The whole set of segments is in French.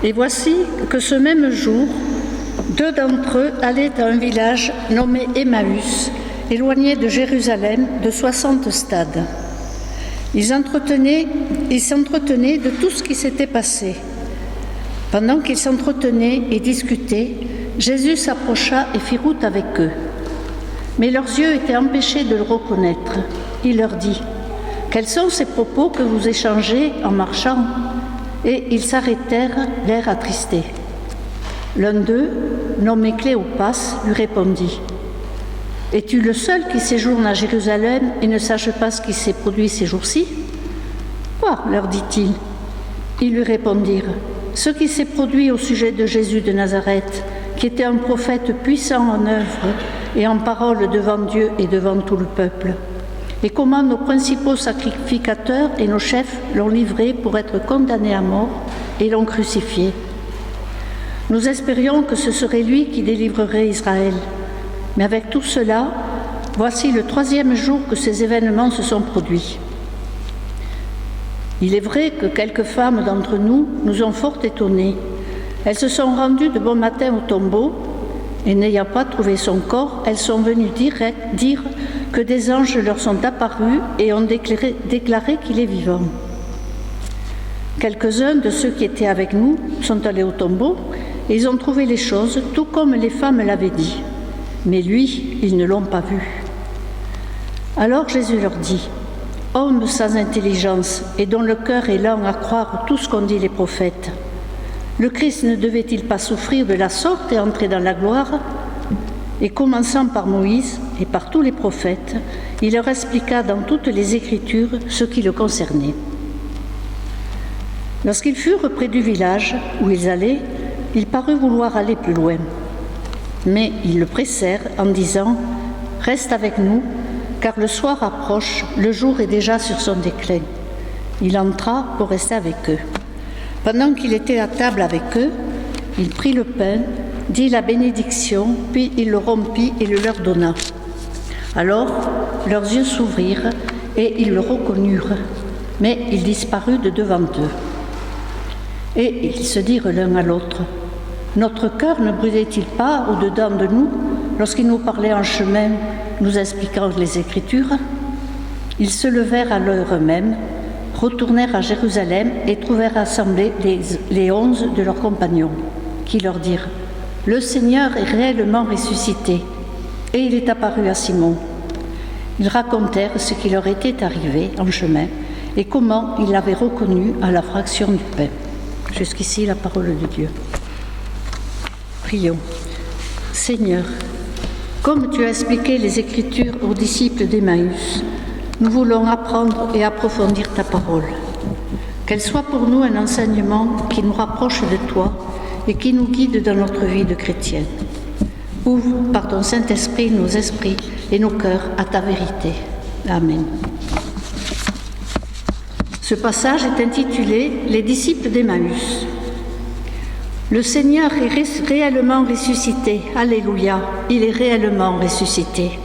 Et voici que ce même jour, 2 d'entre eux allaient à un village nommé Emmaüs, éloigné de Jérusalem de 60 stades. Ils s'entretenaient de tout ce qui s'était passé. Pendant qu'ils s'entretenaient et discutaient, Jésus s'approcha et fit route avec eux. Mais leurs yeux étaient empêchés de le reconnaître. Il leur dit : « Quels sont ces propos que vous échangez en marchant ?» Et ils s'arrêtèrent, l'air attristé. L'un d'eux, nommé Cléopas, lui répondit : « Es-tu le seul qui séjourne à Jérusalem et ne sache pas ce qui s'est produit ces jours-ci ?»« Quoi ?» leur dit-il. Ils lui répondirent : « Ce qui s'est produit au sujet de Jésus de Nazareth, qui était un prophète puissant en œuvre et en parole devant Dieu et devant tout le peuple. Et comment nos principaux sacrificateurs et nos chefs l'ont livré pour être condamné à mort et l'ont crucifié. Nous espérions que ce serait lui qui délivrerait Israël. Mais avec tout cela, voici le 3e jour que ces événements se sont produits. Il est vrai que quelques femmes d'entre nous nous ont fort étonnés. Elles se sont rendues de bon matin au tombeau, et n'ayant pas trouvé son corps, elles sont venues dire que des anges leur sont apparus et ont déclaré qu'il est vivant. Quelques-uns de ceux qui étaient avec nous sont allés au tombeau et ils ont trouvé les choses tout comme les femmes l'avaient dit. Mais lui, ils ne l'ont pas vu. Alors Jésus leur dit : « Hommes sans intelligence et dont le cœur est lent à croire tout ce qu'ont dit les prophètes, le Christ ne devait-il pas souffrir de la sorte et entrer dans la gloire ?» Et commençant par Moïse et par tous les prophètes, il leur expliqua dans toutes les Écritures ce qui le concernait. Lorsqu'ils furent près du village où ils allaient, il parut vouloir aller plus loin. Mais ils le pressèrent en disant : « Reste avec nous, car le soir approche, le jour est déjà sur son déclin. » Il entra pour rester avec eux. Pendant qu'il était à table avec eux, il prit le pain, dit la bénédiction, puis il le rompit et le leur donna. Alors leurs yeux s'ouvrirent et ils le reconnurent, mais il disparut de devant eux. Et ils se dirent l'un à l'autre : « Notre cœur ne brûlait-il pas au-dedans de nous lorsqu'il nous parlait en chemin, nous expliquant les Écritures ?» Ils se levèrent à l'heure même, retournèrent à Jérusalem et trouvèrent assemblés les 11 de leurs compagnons, qui leur dirent : « Le Seigneur est réellement ressuscité, et il est apparu à Simon. » Ils racontèrent ce qui leur était arrivé en chemin et comment ils l'avaient reconnu à la fraction du pain. Jusqu'ici, la parole de Dieu. Prions. Seigneur, comme tu as expliqué les Écritures aux disciples d'Emmaüs, nous voulons apprendre et approfondir ta parole. Qu'elle soit pour nous un enseignement qui nous rapproche de toi et qui nous guide dans notre vie de chrétienne. Ouvre par ton Saint-Esprit nos esprits et nos cœurs à ta vérité. Amen. Ce passage est intitulé « Les disciples d'Emmaüs ». Le Seigneur est réellement ressuscité. Alléluia, il est réellement ressuscité.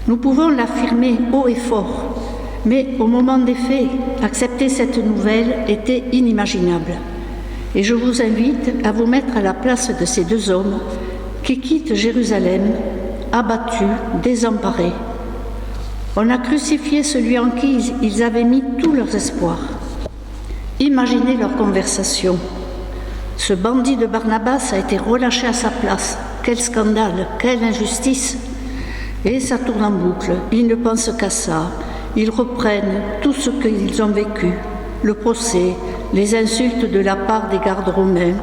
Nous pouvons l'affirmer haut et fort, mais au moment des faits, accepter cette nouvelle était inimaginable. Et je vous invite à vous mettre à la place de ces 2 hommes qui quittent Jérusalem, abattus, désemparés. On a crucifié celui en qui ils avaient mis tous leurs espoirs. Imaginez leur conversation. Ce bandit de Barnabas a été relâché à sa place. Quel scandale, quelle injustice! Et ça tourne en boucle. Ils ne pensent qu'à ça. Ils reprennent tout ce qu'ils ont vécu. Le procès, les insultes de la part des gardes romains,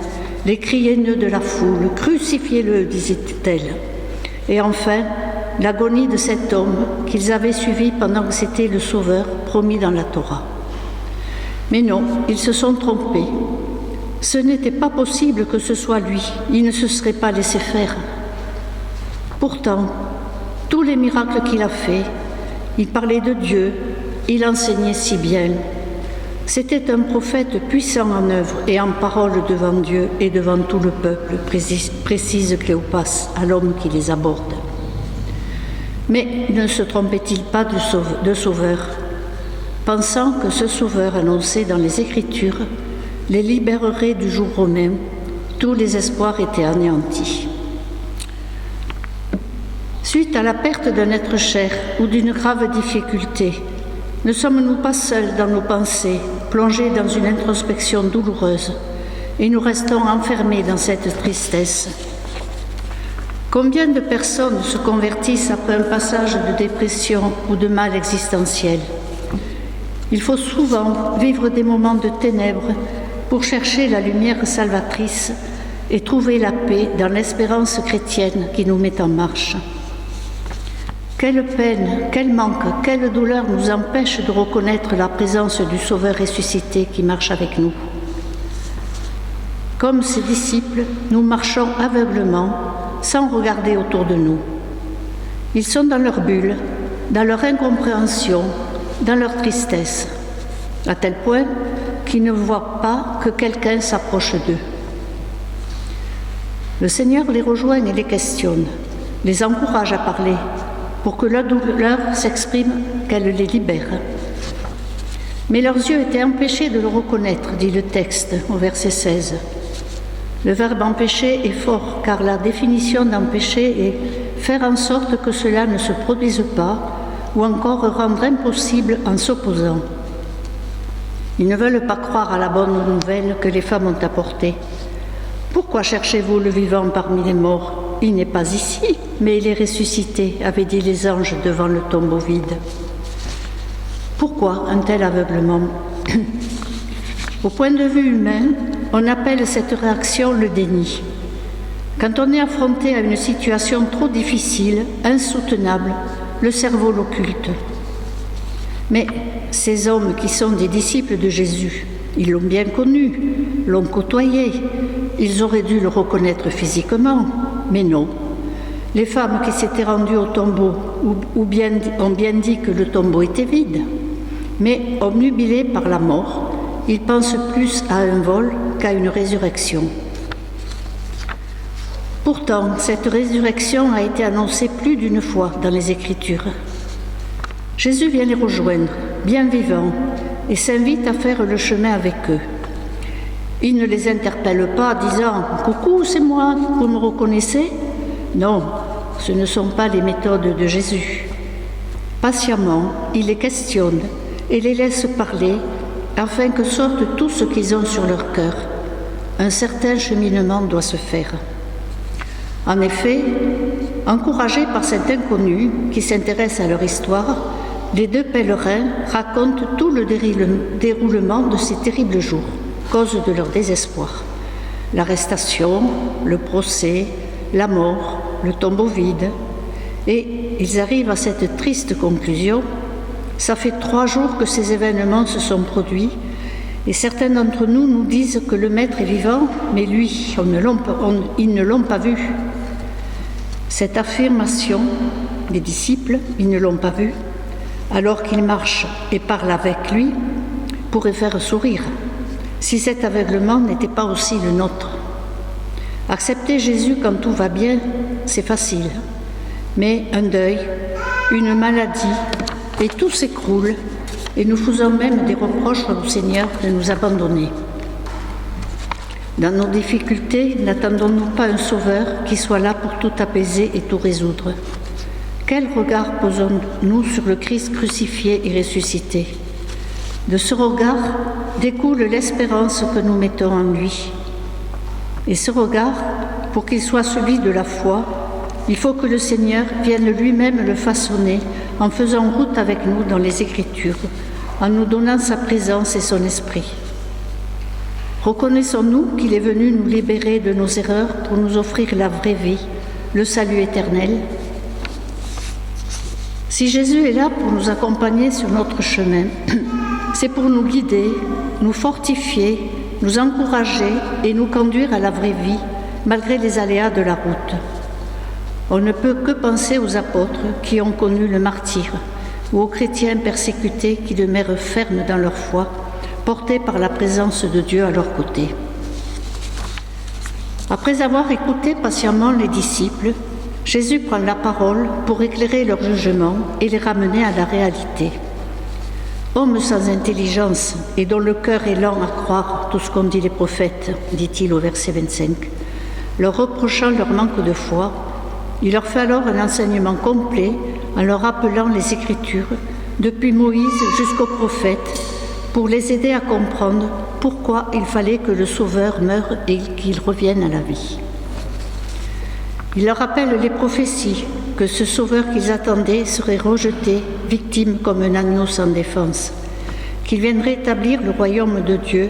les cris haineux de la foule. « Crucifiez-le » disait-elle. Et enfin, l'agonie de cet homme qu'ils avaient suivi pendant que c'était le Sauveur promis dans la Torah. Mais non, ils se sont trompés. Ce n'était pas possible que ce soit lui. Il ne se serait pas laissé faire. Pourtant, tous les miracles qu'il a faits, il parlait de Dieu, il enseignait si bien. C'était un prophète puissant en œuvre et en parole devant Dieu et devant tout le peuple, précise Cléopas à l'homme qui les aborde. Mais ne se trompait-il pas de sauveur, pensant que ce sauveur annoncé dans les Écritures les libérerait du joug romain. Tous les espoirs étaient anéantis. Suite à la perte d'un être cher ou d'une grave difficulté, ne sommes-nous pas seuls dans nos pensées, plongés dans une introspection douloureuse, et nous restons enfermés dans cette tristesse? Combien de personnes se convertissent après un passage de dépression ou de mal existentiel? Il faut souvent vivre des moments de ténèbres pour chercher la lumière salvatrice et trouver la paix dans l'espérance chrétienne qui nous met en marche. Quelle peine, quel manque, quelle douleur nous empêche de reconnaître la présence du Sauveur ressuscité qui marche avec nous. Comme ses disciples, nous marchons aveuglement, sans regarder autour de nous. Ils sont dans leur bulle, dans leur incompréhension, dans leur tristesse, à tel point qu'ils ne voient pas que quelqu'un s'approche d'eux. Le Seigneur les rejoint et les questionne, les encourage à parler, pour que leur douleur s'exprime, qu'elle les libère. Mais leurs yeux étaient empêchés de le reconnaître, dit le texte au verset 16. Le verbe empêcher est fort, car la définition d'empêcher est faire en sorte que cela ne se produise pas, ou encore rendre impossible en s'opposant. Ils ne veulent pas croire à la bonne nouvelle que les femmes ont apportée. Pourquoi cherchez-vous le vivant parmi les morts? Il n'est pas ici, mais il est ressuscité, avaient dit les anges devant le tombeau vide. Pourquoi un tel aveuglement? Au point de vue humain, on appelle cette réaction le déni. Quand on est affronté à une situation trop difficile, insoutenable, le cerveau l'occulte. Mais ces hommes qui sont des disciples de Jésus, ils l'ont bien connu, l'ont côtoyé, ils auraient dû le reconnaître physiquement, mais non. Les femmes qui s'étaient rendues au tombeau ont bien dit que le tombeau était vide, mais obnubilés par la mort, ils pensent plus à un vol qu'à une résurrection. Pourtant, cette résurrection a été annoncée plus d'une fois dans les Écritures. Jésus vient les rejoindre, bien vivants, et s'invite à faire le chemin avec eux. Il ne les interpelle pas, disant « Coucou, c'est moi, vous me reconnaissez ?» Non, ce ne sont pas les méthodes de Jésus. Patiemment, il les questionne et les laisse parler afin que sorte tout ce qu'ils ont sur leur cœur. Un certain cheminement doit se faire. En effet, encouragés par cet inconnu qui s'intéresse à leur histoire, les deux pèlerins racontent tout le déroulement de ces terribles jours, cause de leur désespoir. L'arrestation, le procès, la mort, le tombeau vide. Et ils arrivent à cette triste conclusion. Ça fait 3 jours que ces événements se sont produits et certains d'entre nous nous disent que le Maître est vivant, mais lui, ils ne l'ont pas vu. Cette affirmation, les disciples, ils ne l'ont pas vu, alors qu'ils marchent et parlent avec lui, pourrait faire sourire, si cet aveuglement n'était pas aussi le nôtre. Accepter Jésus quand tout va bien, c'est facile, mais un deuil, une maladie, et tout s'écroule, et nous faisons même des reproches au Seigneur de nous abandonner. Dans nos difficultés, n'attendons-nous pas un Sauveur qui soit là pour tout apaiser et tout résoudre? Quel regard posons-nous sur le Christ crucifié et ressuscité? De ce regard découle l'espérance que nous mettons en lui. Et ce regard, pour qu'il soit celui de la foi, il faut que le Seigneur vienne lui-même le façonner en faisant route avec nous dans les Écritures, en nous donnant sa présence et son esprit. Reconnaissons-nous qu'il est venu nous libérer de nos erreurs pour nous offrir la vraie vie, le salut éternel. Si Jésus est là pour nous accompagner sur notre chemin, c'est pour nous guider, nous fortifier, nous encourager et nous conduire à la vraie vie, malgré les aléas de la route. On ne peut que penser aux apôtres qui ont connu le martyre, ou aux chrétiens persécutés qui demeurent fermes dans leur foi, portés par la présence de Dieu à leur côté. Après avoir écouté patiemment les disciples, Jésus prend la parole pour éclairer leur jugement et les ramener à la réalité. Homme sans intelligence et dont le cœur est lent à croire tout ce qu'ont dit les prophètes, dit-il au verset 25. Leur reprochant leur manque de foi, il leur fait alors un enseignement complet en leur rappelant les Écritures, depuis Moïse jusqu'aux prophètes, pour les aider à comprendre pourquoi il fallait que le Sauveur meure et qu'il revienne à la vie. Il leur rappelle les prophéties, que ce Sauveur qu'ils attendaient serait rejeté, victime comme un agneau sans défense, qu'il viendrait établir le royaume de Dieu,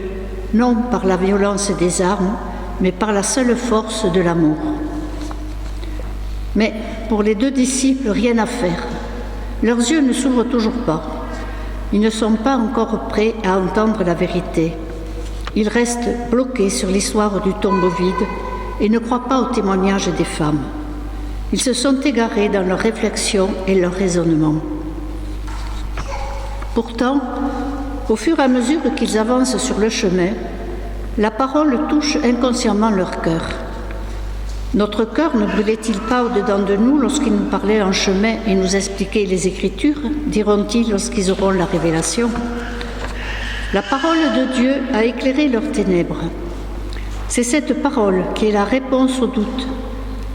non par la violence des armes, mais par la seule force de l'amour. Mais pour les 2 disciples, rien à faire. Leurs yeux ne s'ouvrent toujours pas. Ils ne sont pas encore prêts à entendre la vérité. Ils restent bloqués sur l'histoire du tombeau vide et ne croient pas au témoignage des femmes. Ils se sont égarés dans leurs réflexions et leurs raisonnements. Pourtant, au fur et à mesure qu'ils avancent sur le chemin, la parole touche inconsciemment leur cœur. Notre cœur ne brûlait-il pas au-dedans de nous lorsqu'ils nous parlaient en chemin et nous expliquaient les Écritures, diront-ils lorsqu'ils auront la révélation? La parole de Dieu a éclairé leurs ténèbres. C'est cette parole qui est la réponse au doute.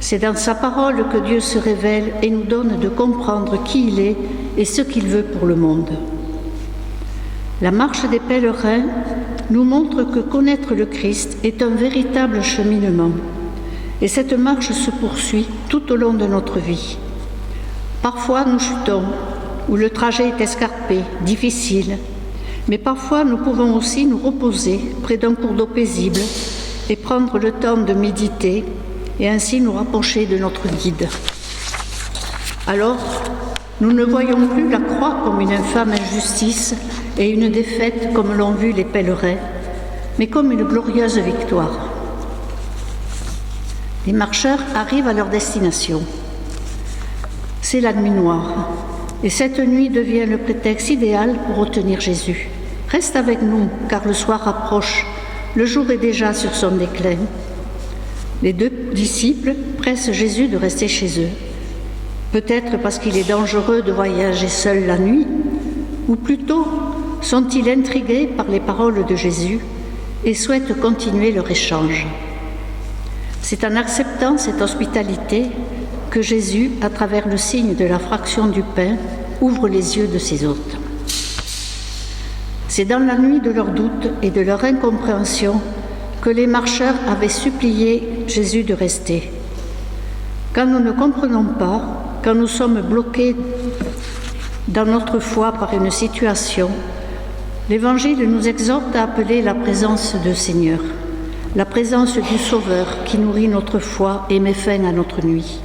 C'est dans sa parole que Dieu se révèle et nous donne de comprendre qui il est et ce qu'il veut pour le monde. La marche des pèlerins nous montre que connaître le Christ est un véritable cheminement. Et cette marche se poursuit tout au long de notre vie. Parfois nous chutons, ou le trajet est escarpé, difficile, mais parfois nous pouvons aussi nous reposer près d'un cours d'eau paisible et prendre le temps de méditer et ainsi nous rapprocher de notre guide. Alors, nous ne voyons plus la croix comme une infâme injustice et une défaite comme l'ont vu les pèlerins, mais comme une glorieuse victoire. Les marcheurs arrivent à leur destination. C'est la nuit noire, et cette nuit devient le prétexte idéal pour retenir Jésus. Reste avec nous, car le soir approche, le jour est déjà sur son déclin. Les 2 disciples pressent Jésus de rester chez eux. Peut-être parce qu'il est dangereux de voyager seul la nuit, ou plutôt sont-ils intrigués par les paroles de Jésus et souhaitent continuer leur échange. C'est en acceptant cette hospitalité que Jésus, à travers le signe de la fraction du pain, ouvre les yeux de ses hôtes. C'est dans la nuit de leur doute et de leur incompréhension que les marcheurs avaient supplié Jésus de rester. Quand nous ne comprenons pas, quand nous sommes bloqués dans notre foi par une situation, l'Évangile nous exhorte à appeler la présence du Seigneur, la présence du Sauveur qui nourrit notre foi et met fin à notre nuit.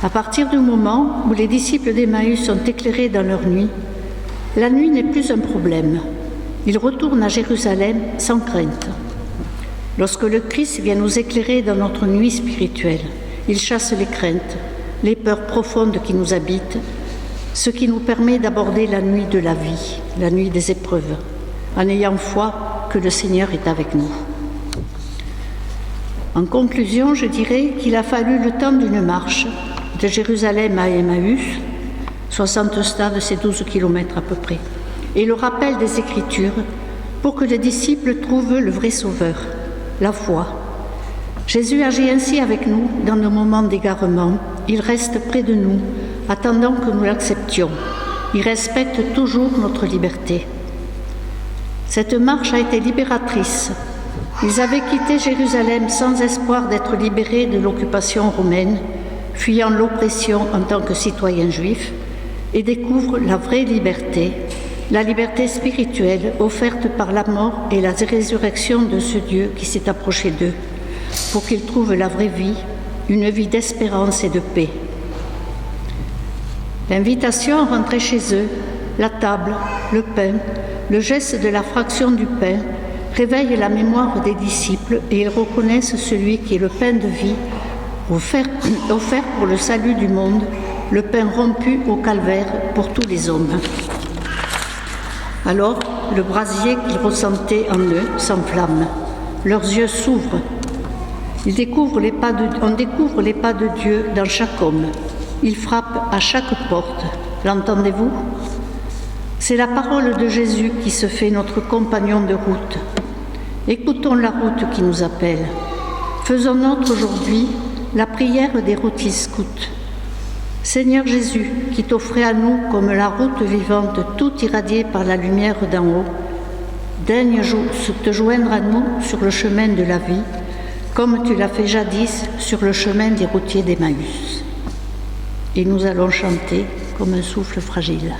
À partir du moment où les disciples d'Emmaüs sont éclairés dans leur nuit, la nuit n'est plus un problème. Ils retournent à Jérusalem sans crainte. Lorsque le Christ vient nous éclairer dans notre nuit spirituelle, il chasse les craintes, les peurs profondes qui nous habitent, ce qui nous permet d'aborder la nuit de la vie, la nuit des épreuves, en ayant foi que le Seigneur est avec nous. En conclusion, je dirais qu'il a fallu le temps d'une marche de Jérusalem à Emmaüs, 60 stades, c'est 12 kilomètres à peu près, et le rappel des Écritures pour que les disciples trouvent le vrai Sauveur, la foi. Jésus agit ainsi avec nous dans nos moments d'égarement. Il reste près de nous, attendant que nous l'acceptions. Il respecte toujours notre liberté. Cette marche a été libératrice. Ils avaient quitté Jérusalem sans espoir d'être libérés de l'occupation romaine, fuyant l'oppression en tant que citoyens juifs, et découvrent la vraie liberté, la liberté spirituelle offerte par la mort et la résurrection de ce Dieu qui s'est approché d'eux, pour qu'ils trouvent la vraie vie, une vie d'espérance et de paix. L'invitation à rentrer chez eux, la table, le pain, le geste de la fraction du pain réveille la mémoire des disciples et ils reconnaissent celui qui est le pain de vie, offert pour le salut du monde, le pain rompu au calvaire pour tous les hommes. Alors, le brasier qu'ils ressentaient en eux s'enflamme, leurs yeux s'ouvrent. On découvre les pas de Dieu dans chaque homme. Il frappe à chaque porte. L'entendez-vous ? C'est la parole de Jésus qui se fait notre compagnon de route. Écoutons la route qui nous appelle. Faisons nôtre aujourd'hui la prière des routiers scouts. Seigneur Jésus, qui t'offrait à nous comme la route vivante, tout irradiée par la lumière d'en haut, daigne te joindre à nous sur le chemin de la vie, comme tu l'as fait jadis sur le chemin des routiers d'Emmaüs. Et nous allons chanter comme un souffle fragile.